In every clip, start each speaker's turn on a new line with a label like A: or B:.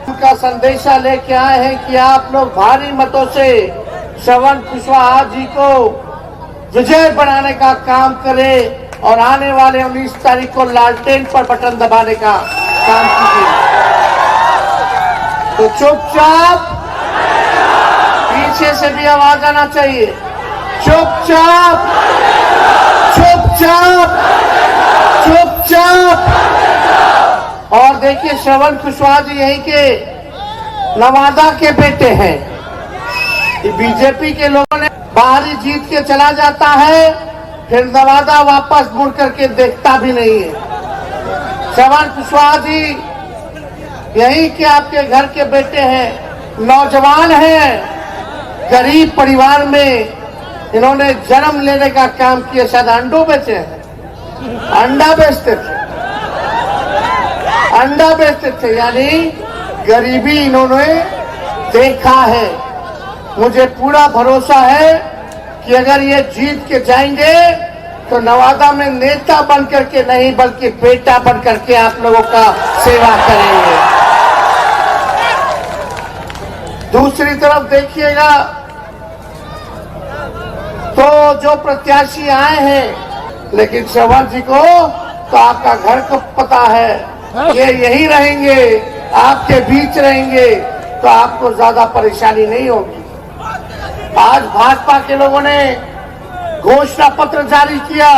A: उनका संदेशा लेके आए हैं कि आप लोग भारी मतों से श्रवण कुशवाहा जी को विजय बनाने का काम करें और आने वाले 19 तारीख को लालटेन पर बटन दबाने का काम कीजिए। तो चुपचाप, पीछे से भी आवाज आना चाहिए, चुपचाप चुपचाप चुपचाप। और देखिए, श्रवण कुशवाहा जी यहीं के नवादा के बेटे हैं। बीजेपी के लोगों ने बाहरी जीत के चला जाता है, फिर नवादा वापस मुड़ करके देखता भी नहीं है। श्रवण कुशवाहा जी यहीं के आपके घर के बेटे हैं, नौजवान हैं, गरीब परिवार में इन्होंने जन्म लेने का काम किया। शायद अंडों बेचे हैं, अंडा बेचते थे, अंडा बेचते थे, यानी गरीबी इन्होंने देखा है। मुझे पूरा भरोसा है कि अगर ये जीत के जाएंगे तो नवादा में नेता बन करके नहीं बल्कि बेटा बन करके आप लोगों का सेवा करेंगे। दूसरी तरफ देखिएगा तो जो प्रत्याशी आए हैं, लेकिन श्रवण जी को तो आपका घर को पता है, ये यही रहेंगे, आपके बीच रहेंगे, तो आपको ज्यादा परेशानी नहीं होगी। आज भाजपा के लोगों ने घोषणा पत्र जारी किया।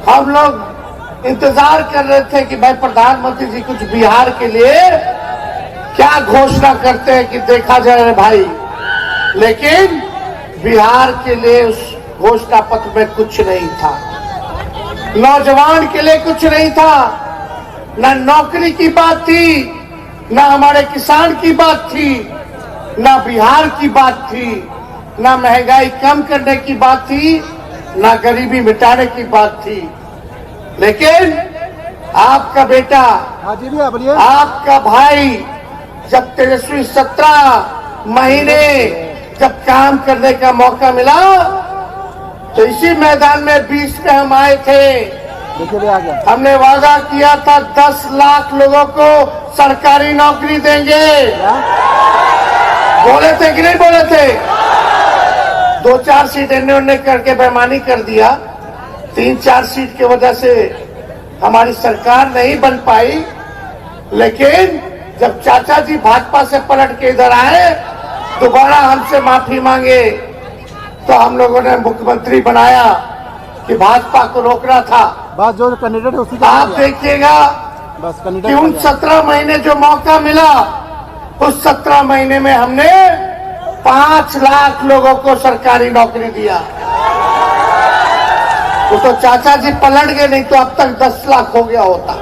A: हम लोग इंतजार कर रहे थे कि भाई प्रधानमंत्री जी कुछ बिहार के लिए क्या घोषणा करते हैं कि देखा जाए भाई, लेकिन बिहार के लिए उस घोषणा पत्र में कुछ नहीं था, नौजवान के लिए कुछ नहीं था, न नौकरी की बात थी, न हमारे किसान की बात थी, न बिहार की बात थी, न महंगाई कम करने की बात थी, न गरीबी मिटाने की बात थी। लेकिन आपका बेटा, आपका भाई जब तेजस्वी 17 महीने जब काम करने का मौका मिला तो इसी मैदान में 20 में हम आए थे। हमने वादा किया था 10 लाख लोगों को सरकारी नौकरी देंगे। बोले थे कि नहीं बोले थे? 2-4 सीट इन्होंने करके बेईमानी कर दिया। 3-4 सीट की वजह से हमारी सरकार नहीं बन पाई। लेकिन जब चाचा जी भाजपा से पलट के इधर आए, दोबारा हमसे माफी मांगे, तो हम लोगों ने मुख्यमंत्री बनाया कि भाजपा को रोकना था।
B: बस जो कैंडिडेट है उसी
A: आप देखिएगा कि उन 17 महीने जो मौका मिला, उस 17 महीने में हमने 5 लाख लोगों को सरकारी नौकरी दिया। तो चाचा जी पलट गए, नहीं तो अब तक 10 लाख हो गया होता।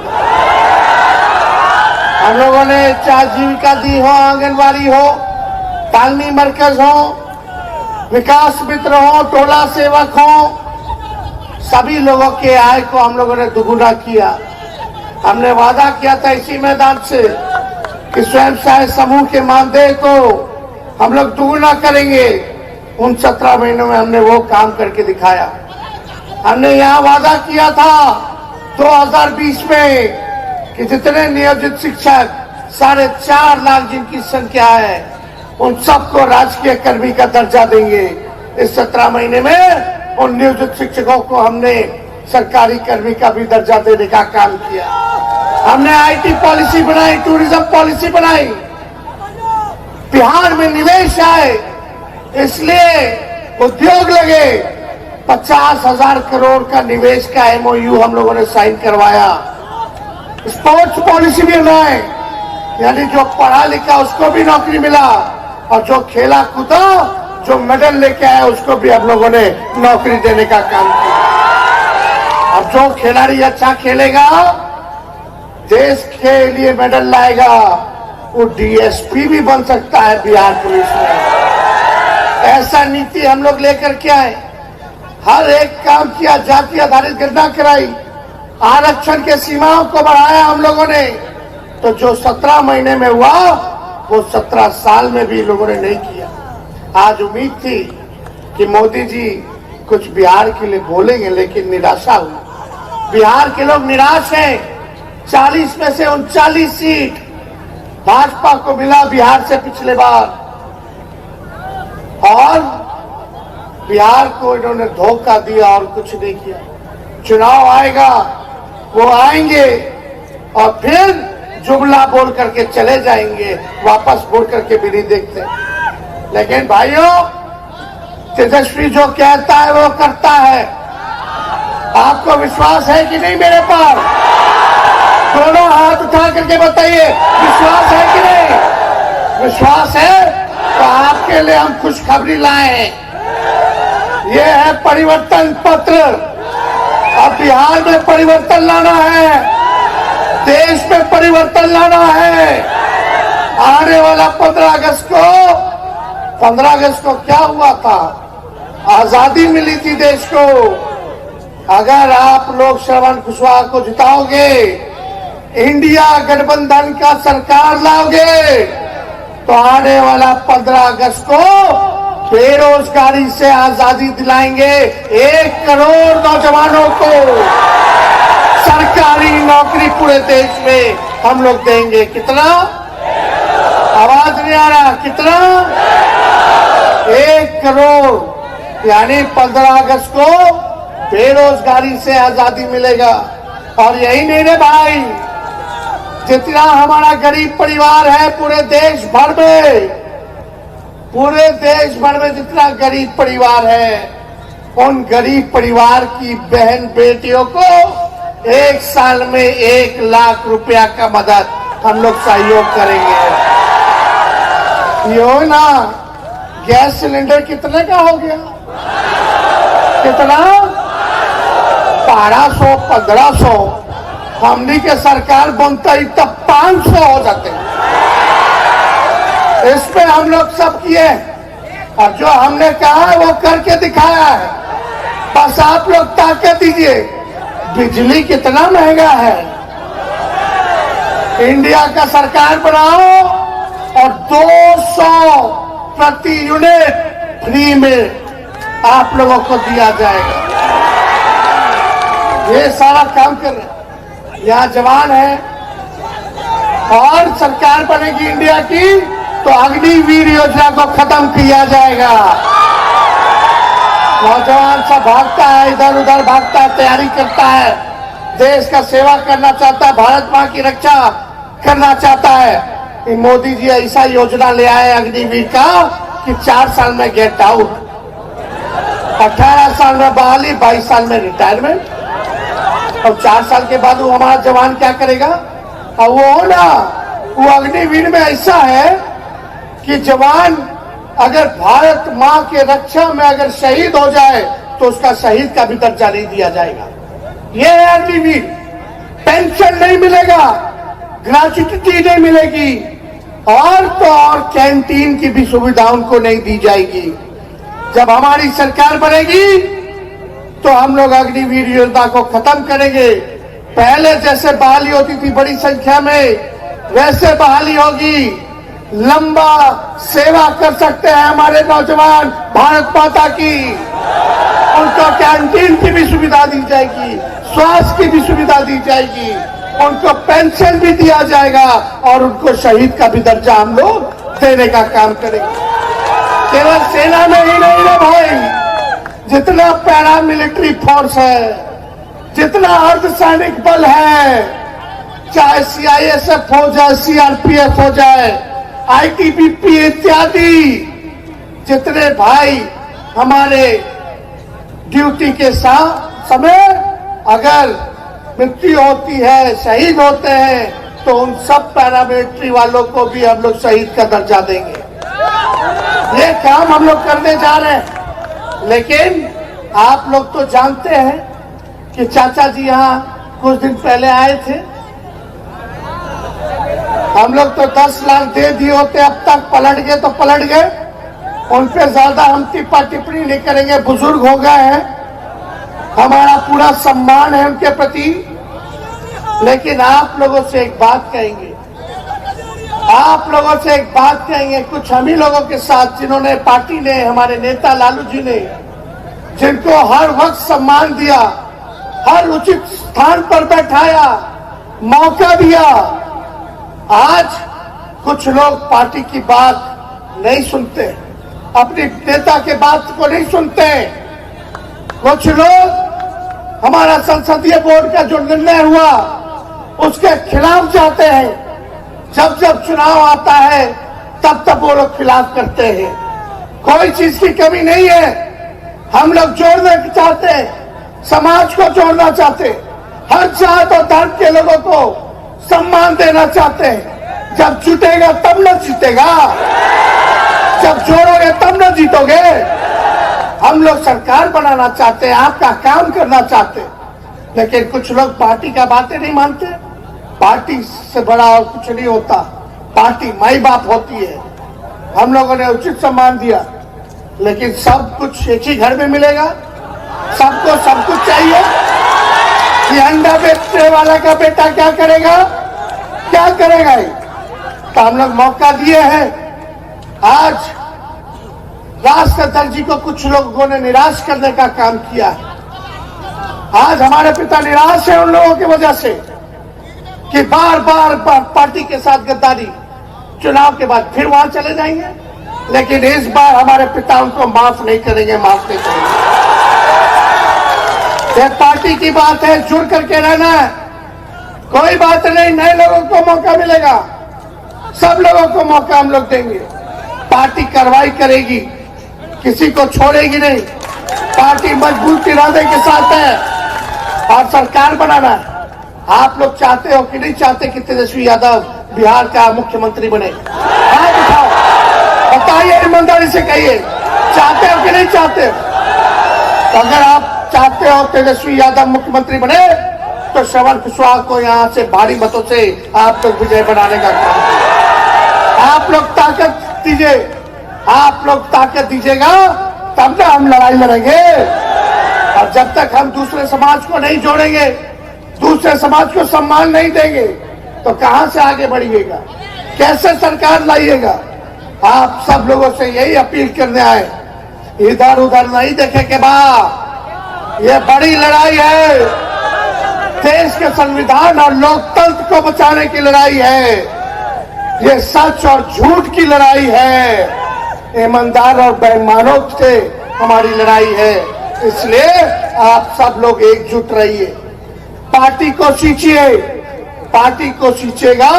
A: हम लोगों ने चाहे जीविका दी हो, आंगनबाड़ी हो, तालमी मरकज हो, विकास मित्र हो, टोला सेवक हो, सभी लोगों के आय को हम लोगों ने दुगुना किया। हमने वादा किया था इसी मैदान से कि स्वयं सहायता समूह के मानदेय को हम लोग दुगुना करेंगे। उन 17 महीनों में हमने वो काम करके दिखाया। हमने यहाँ वादा किया था 2020 में कि जितने नियोजित शिक्षक 4.5 लाख जिनकी संख्या है, उन सबको राजकीय कर्मी का दर्जा देंगे। इस 17 महीने में उन नियोजित शिक्षकों को हमने सरकारी कर्मी का भी दर्जा देने का काम किया। हमने आईटी पॉलिसी बनाई, टूरिज्म पॉलिसी बनाई, बिहार में निवेश आए, इसलिए उद्योग लगे। 50,000 करोड़ का निवेश का MOU हम लोगों ने साइन करवाया। स्पोर्ट्स पॉलिसी भी बनाए, यानी जो पढ़ा लिखा उसको भी नौकरी मिला, और जो खेला कूदा, जो मेडल लेके आया, उसको भी हम लोगों ने नौकरी देने का काम किया। अब जो खिलाड़ी अच्छा खेलेगा, देश के लिए मेडल लाएगा, वो DSP भी बन सकता है बिहार पुलिस में। ऐसा नीति हम लोग लेकर के आए। हर एक काम किया, जाति आधारित गणना कराई, आरक्षण के सीमाओं को बढ़ाया हम लोगों ने। तो जो 17 महीने में हुआ, वो 17 साल में भी लोगों ने नहीं किया। आज उम्मीद थी कि मोदी जी कुछ बिहार के लिए बोलेंगे, लेकिन निराशा हुई। बिहार के लोग निराश हैं। 40 में से 39 सीट भाजपा को मिला बिहार से पिछले बार, और बिहार को इन्होंने धोखा दिया और कुछ नहीं किया। चुनाव आएगा, वो आएंगे और फिर जुमला बोल करके चले जाएंगे, वापस बोल करके भी नहीं देखते। लेकिन भाइयों, तेजस्वी जो कहता है वो करता है। आपको विश्वास है कि नहीं मेरे पर? दोनों हाथ उठा करके बताइए, विश्वास है कि नहीं? विश्वास है तो आपके लिए हम खुशखबरी लाए हैं। ये है परिवर्तन पत्र। अब बिहार में परिवर्तन लाना है, देश में परिवर्तन लाना है। आने वाला 15 अगस्त को क्या हुआ था? आजादी मिली थी देश को। अगर आप लोग श्रवण कुशवाहा को जिताओगे, इंडिया गठबंधन का सरकार लाओगे, तो आने वाला 15 अगस्त को बेरोजगारी से आजादी दिलाएंगे। 1 करोड़ नौजवानों को सरकारी नौकरी पूरे देश में हम लोग देंगे। कितना? आवाज नहीं आ रहा? कितना? 1 करोड़, यानी 15 अगस्त को बेरोजगारी से आजादी मिलेगा। और यही नहीं रे भाई, जितना हमारा गरीब परिवार है पूरे देश भर में जितना गरीब परिवार है, उन गरीब परिवार की बहन बेटियों को 1 साल में 1 लाख रुपया का मदद हम लोग सहयोग करेंगे। यो ना, गैस सिलेंडर कितने का हो गया? कितना? 1200, 1500। हमनी के सरकार बनता ही तब 500 हो जाते। इस पे हम लोग सब किए, और जो हमने कहा है वो करके दिखाया है। बस आप लोग ताकत दीजिए। बिजली कितना महंगा है, इंडिया का सरकार बनाओ और 200 प्रति यूनिट फ्री में आप लोगों को दिया जाएगा। ये सारा काम कर रहे हैं। यहाँ जवान है, और सरकार बनेगी इंडिया की तो अग्निवीर योजना को खत्म किया जाएगा। नौजवान सब भागता है, इधर उधर भागता है, तैयारी करता है, देश का सेवा करना चाहता है, भारत मां की रक्षा करना चाहता है। मोदी जी ऐसा योजना ले आए अग्निवीर का कि 4 साल में गेट आउट, 18 साल में बहाली, 22 साल में रिटायरमेंट, और 4 साल के बाद वो हमारा जवान क्या करेगा? और वो अग्निवीर में ऐसा है कि जवान अगर भारत मां के रक्षा में अगर शहीद हो जाए तो उसका शहीद का भी दर्जा नहीं दिया जाएगा। ये है अग्निवीर। पेंशन नहीं मिलेगा, ग्रेच्युटी नहीं मिलेगी, और तो और कैंटीन की भी सुविधा उनको नहीं दी जाएगी। जब हमारी सरकार बनेगी तो हम लोग अग्निवीर योजना को खत्म करेंगे। पहले जैसे बहाली होती थी बड़ी संख्या में, वैसे बहाली होगी। लंबा सेवा कर सकते हैं हमारे नौजवान भारत माता की। उनको कैंटीन की भी सुविधा दी जाएगी, स्वास्थ्य की भी सुविधा दी जाएगी, उनको पेंशन भी दिया जाएगा, और उनको शहीद का भी दर्जा हम लोग देने का काम करेंगे। केवल सेना में ही नहीं है भाई, जितना पैरा मिलिट्री फोर्स है, जितना अर्धसैनिक बल है, चाहे सीआईएसएफ हो जाए, सीआरपीएफ हो जाए, आईटीबीपी इत्यादि, जितने भाई हमारे ड्यूटी के समय अगर मृत्यु होती है, शहीद होते हैं, तो उन सब पैरामिलिट्री वालों को भी हम लोग शहीद का दर्जा देंगे। ये काम हम लोग करने जा रहे हैं। लेकिन आप लोग तो जानते हैं कि चाचा जी यहाँ कुछ दिन पहले आए थे। हम लोग तो 10 लाख दे दिए होते, अब तक पलट गए तो पलट गए। उन पे ज्यादा हम टिप्पा टिप्पणी नहीं करेंगे, बुजुर्ग हो गए हैं, हमारा पूरा सम्मान है उनके प्रति। लेकिन आप लोगों से एक बात कहेंगे, कुछ हम ही लोगों के साथ जिन्होंने, पार्टी ने, हमारे नेता लालू जी ने, जिनको हर वक्त सम्मान दिया, हर उचित स्थान पर बैठाया, मौका दिया, आज कुछ लोग पार्टी की बात नहीं सुनते, अपनी नेता के बात को नहीं सुनते। कुछ लोग हमारा संसदीय बोर्ड का जो निर्णय हुआ उसके खिलाफ जाते हैं। जब जब चुनाव आता है तब तब वो लोग खिलाफ करते हैं। कोई चीज की कमी नहीं है। हम लोग जोड़ना चाहते हैं, समाज को जोड़ना चाहते हैं, हर जात और धर्म के लोगों को सम्मान देना चाहते हैं। जब जुटेगा तब न जीतेगा, जब जोड़ोगे तब न जीतोगे। हम लोग सरकार बनाना चाहते हैं, आपका काम करना चाहते हैं, लेकिन कुछ लोग पार्टी का बातें नहीं मानते। पार्टी से बड़ा और कुछ नहीं होता, पार्टी माई बाप होती है। हम लोगों ने उचित सम्मान दिया, लेकिन सब कुछ एक ही घर में मिलेगा, सबको सब कुछ चाहिए। ये अंडा बेचने वाला का बेटा क्या करेगा, क्या करेगा? तो हम लोग मौका दिए हैं। आज राष्ट्रदल जी को कुछ लोगों ने निराश करने का काम किया है। आज हमारे पिता निराश है उन लोगों की वजह से कि बार बार पार्टी के साथ गद्दारी, चुनाव के बाद फिर वहां चले जाएंगे। लेकिन इस बार हमारे पिता उनको माफ नहीं करेंगे, माफ नहीं करेंगे। ये पार्टी की बात है, जुड़ करके रहना है। कोई बात नहीं, नए लोगों को मौका मिलेगा, सब लोगों को मौका हम लोग देंगे। पार्टी कार्रवाई करेगी, किसी को छोड़ेगी नहीं। पार्टी मजबूत इरादे के साथ है और सरकार बनाना है। आप लोग चाहते हो कि नहीं चाहते कि तेजस्वी यादव बिहार का मुख्यमंत्री बने? हाथ उठाओ, बताइए, ईमानदारी से कहिए, चाहते हो कि नहीं चाहते? तो अगर आप चाहते हो तेजस्वी यादव मुख्यमंत्री बने तो श्रवण कुशवाहा को यहाँ से भारी मतों से आप लोग विजय बनाने का काम करें। आप लोग ताकत दीजिए, आप लोग ताकत दीजिएगा तब ना हम लड़ाई लड़ेंगे। और जब तक हम दूसरे समाज को नहीं जोड़ेंगे, दूसरे समाज को सम्मान नहीं देंगे, तो कहां से आगे बढ़िएगा, कैसे सरकार लाइएगा? आप सब लोगों से यही अपील करने आए, इधर उधर नहीं देखे के बाद ये बड़ी लड़ाई है, देश के संविधान और लोकतंत्र को बचाने की लड़ाई है। ये सच और झूठ की लड़ाई है, ईमानदार और बेईमानों से हमारी लड़ाई है। इसलिए आप सब लोग एकजुट रहिए, पार्टी को सींचिए। पार्टी को सींचेगा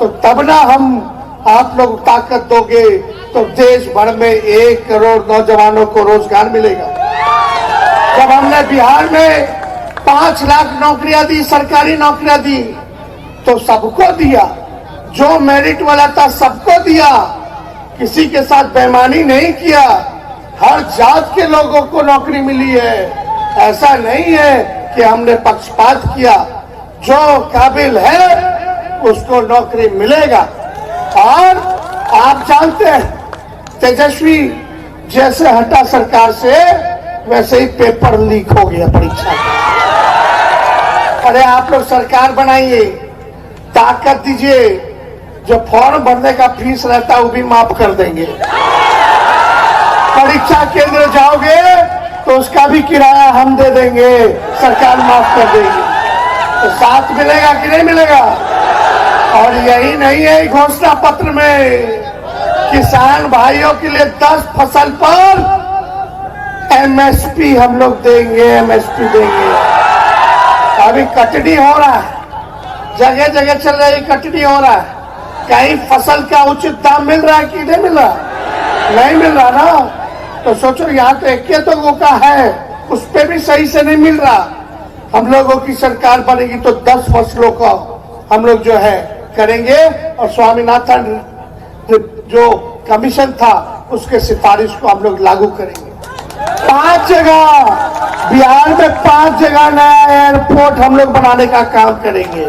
A: तो तब ना हम आप लोग ताकत दोगे तो देश भर में 1 करोड़ नौजवानों को रोजगार मिलेगा। जब हमने बिहार में 5 लाख नौकरियां दी, सरकारी नौकरियां दी, तो सबको दिया, जो मेरिट वाला था सबको दिया, किसी के साथ बेईमानी नहीं किया। हर जात के लोगों को नौकरी मिली है। ऐसा नहीं है कि हमने पक्षपात किया, जो काबिल है उसको नौकरी मिलेगा। और आप जानते हैं तेजस्वी जैसे हटा सरकार से, वैसे ही पेपर लीक हो गया परीक्षा का। अरे आप लोग सरकार बनाइए, ताकत दीजिए, जो फॉर्म भरने का फीस रहता है वो भी माफ कर देंगे। परीक्षा केंद्र जाओगे तो उसका भी किराया हम दे देंगे, सरकार माफ कर देगी। तो साथ मिलेगा कि नहीं मिलेगा? और यही नहीं है, घोषणा पत्र में किसान भाइयों के लिए 10 फसल पर एमएसपी हम लोग देंगे, एमएसपी देंगे। अभी कटनी हो रहा है, जगह जगह चल रही कटनी हो रहा है। कहीं फसल का उचित दाम मिल रहा है कि नहीं मिल रहा? नहीं मिल रहा ना। तो सोचो, यहाँ तो 21 का है, उस पे भी सही से नहीं मिल रहा। हम लोगों की सरकार बनेगी तो 10 फसलों का हम लोग जो है करेंगे, और स्वामीनाथन जो कमीशन था उसके सिफारिश को हम लोग लागू करेंगे। 5 जगह बिहार में 5 जगह नया एयरपोर्ट हम लोग बनाने का काम करेंगे।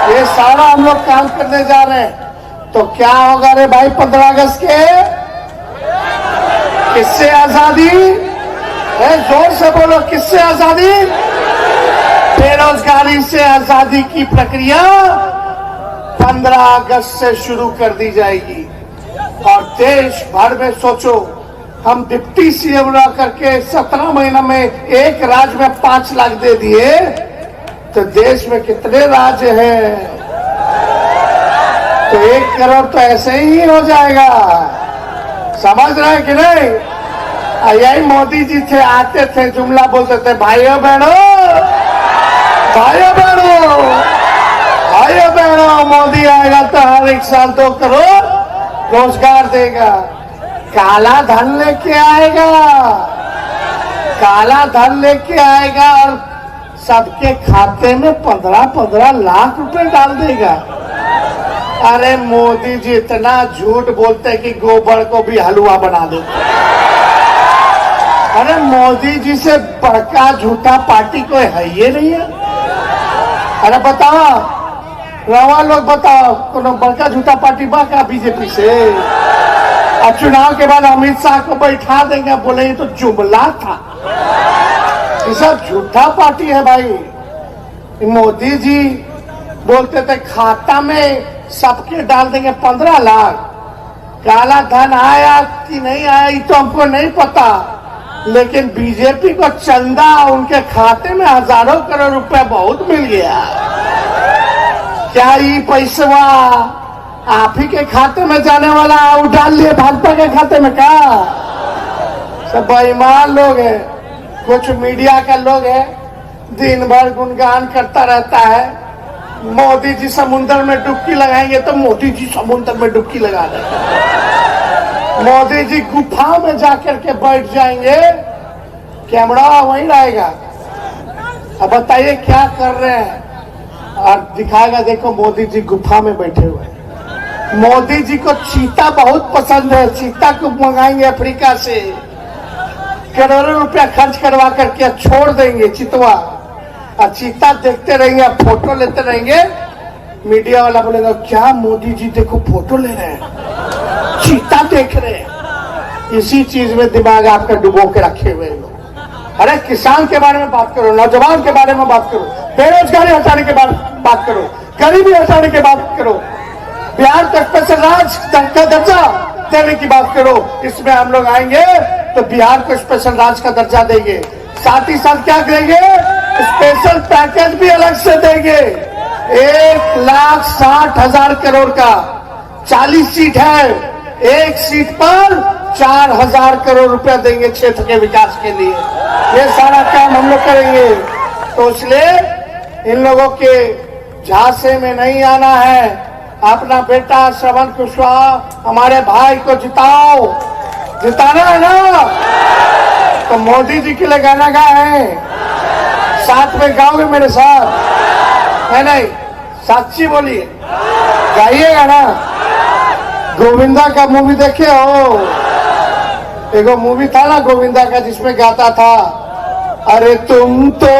A: ये सारा हम लोग काम करने जा रहे हैं। तो क्या होगा रे भाई 15 अगस्त के? किससे आजादी है? जोर से बोलो, किससे आजादी? बेरोजगारी से आजादी की प्रक्रिया 15 अगस्त से शुरू कर दी जाएगी। और देश भर में सोचो, हम डिप्टी सीएम रह करके 17 महीना में एक राज्य में 5 लाख दे दिए, तो देश में कितने राज्य हैं? तो 1 करोड़ तो ऐसे ही हो जाएगा। समझ रहे कि नहीं? यही मोदी जी थे, आते थे, जुमला बोलते थे, भाइयों बहनों, भाइयों बहनों, भाइयों बहनों, मोदी आएगा तो हर 1 साल 2 करोड़ रोजगार देगा। काला धन लेके आएगा, काला धन लेके आएगा और सबके खाते में 15-15 लाख रुपए डाल देगा। अरे मोदी जी इतना झूठ बोलते हैं कि गोबर को भी हलवा बना देते। अरे मोदी जी से बड़का झूठा पार्टी कोई है ये नहीं है। अरे बताओ रवा लोग, बताओ कोनो बड़का झूठा पार्टी बा का बीजेपी से? और चुनाव के बाद अमित शाह को बैठा देंगे, बोले ये तो जुमला था, ये सब झूठा पार्टी है भाई। मोदी जी बोलते थे खाता में सबके डाल देंगे 15 लाख। काला धन आया कि नहीं आया ये तो हमको नहीं पता, लेकिन बीजेपी को चंदा उनके खाते में हजारों करोड़ रुपए बहुत मिल गया। क्या ये पैसा आप ही के खाते में जाने वाला वो डाल लिए भाजपा के खाते में? क्या सब बेईमान लोग हैं। कुछ मीडिया का लोग है, दिन भर गुणगान करता रहता है, मोदी जी समुद्र में डुबकी लगाएंगे तो मोदी जी समुद्र में डुबकी लगा देंगे। मोदी जी गुफा में जाकर के बैठ जाएंगे, कैमरा वहीं रहेगा। अब बताइए क्या कर रहे हैं? और दिखाएगा, देखो मोदी जी गुफा में बैठे हुए हैं। मोदी जी को चीता बहुत पसंद है, चीता को मंगाएंगे अफ्रीका से, करोड़ों रुपया खर्च करवा करके छोड़ देंगे चितवा, और चीता देखते रहेंगे, फोटो लेते रहेंगे। मीडिया वाला बोलेगा क्या मोदी जी देखो फोटो ले रहे हैं, चीता देख रहे हैं। इसी चीज में दिमाग आपका डुबो के रखे हुए लोग। अरे किसान के बारे में बात करो, नौजवान के बारे में बात करो, बेरोजगारी हटाने के बारे में बात करो, गरीबी हटाने की बात करो, बिहार को स्पेशल राज्य का दर्जा देने की बात करो। इसमें हम लोग आएंगे तो बिहार को स्पेशल राज्य का दर्जा देंगे, साथ ही साथ क्या देंगे, स्पेशल पैकेज भी अलग से देंगे। 1,60,000 करोड़ का 40 सीट है, एक सीट पर 4,000 करोड़ रुपया देंगे क्षेत्र के विकास के लिए। ये सारा काम हम लोग करेंगे। तो इसलिए इन लोगों के झांसे में नहीं आना है। अपना बेटा श्रवण कुशवाहा हमारे भाई को जिताओ, जिताना है ना? तो मोदी जी के लिए गाना गाए, साथ में गाओगे मेरे साथ? है नहीं? सच्ची बोलिए, गाइएगा ना? गोविंदा का मूवी देखे हो? एगो मूवी था ना गोविंदा का जिसमें गाता था, अरे तुम तो,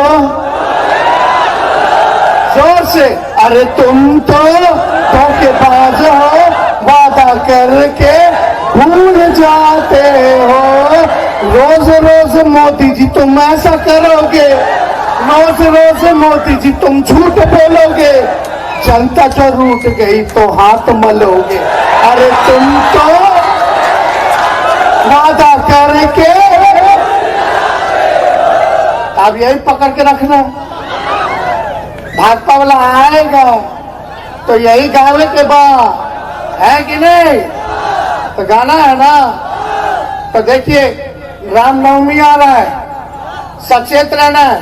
A: जोर से, अरे तुम तो धोखेबाज हो, वादा करके भूल जाते हो। रोज रोज मोदी जी तुम ऐसा करोगे, रोज रोज मोदी जी तुम झूठ बोलोगे, जनता जो रूठ गई तो हाथ मलोगे। अरे तुम तो वादा करके, अब यही पकड़ के रखना। भाजपा वाला आएगा तो यही गावे के बाद, है कि नहीं? तो गाना है ना? तो देखिए रामनवमी आ रहा है, सचेत रहना है।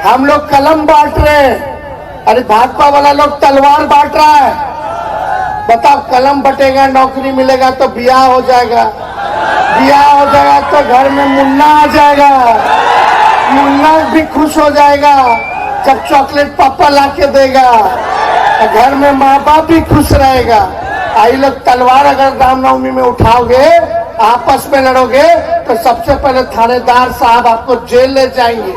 A: हम लोग कलम बांट रहे हैं, अरे भाजपा वाला लोग तलवार बांट रहा है। बताओ, कलम बटेगा, नौकरी मिलेगा तो ब्याह हो जाएगा, ब्याह हो जाएगा तो घर में मुन्ना आ जाएगा, मुन्ना भी खुश हो जाएगा जब चॉकलेट पापा ला के देगा, घर में माँ बाप भी खुश रहेगा। आई लोग तलवार अगर रामनवमी में उठाओगे, आपस में लड़ोगे, तो सबसे पहले थानेदार साहब आपको जेल ले जाएंगे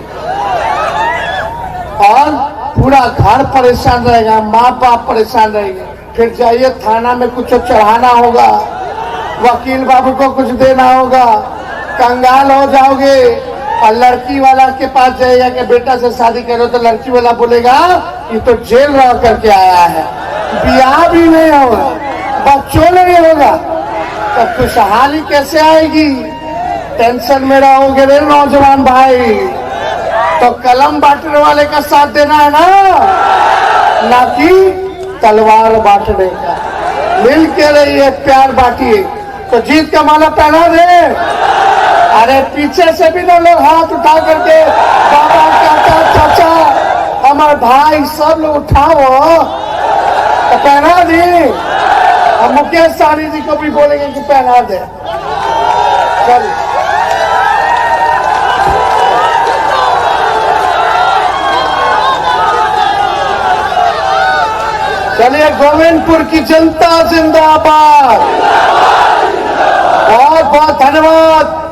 A: और पूरा घर परेशान रहेगा, माँ बाप परेशान रहेंगे। फिर जाइए थाना में कुछ चढ़ाना होगा, वकील बाबू को कुछ देना होगा, कंगाल हो जाओगे। और लड़की वाला के पास जाइएगा कि बेटा से शादी करो, तो लड़की वाला बोलेगा ये तो जेल रह करके आया है, ब्याह भी नहीं होगा, बच्चों नहीं होगा, तो खुशहाली कैसे आएगी? टेंशन में रहोगे रे नौजवान भाई। तो कलम बांटने वाले का साथ देना है ना कि तलवार बांटने का। मिल के रहिए, प्यार बांटिए। तो जीत का माला पहना दे। अरे पीछे से भी ना लोग हाथ उठा करके बाबा, चाचा, चाचा, हमारे भाई सब लोग उठाओ तो पहना दी। हम मुकेश सहनी जी को भी बोलेंगे कि पहना दे। चलिए चलिए, गोविंदपुर की जनता जिंदाबाद। बहुत बहुत धन्यवाद।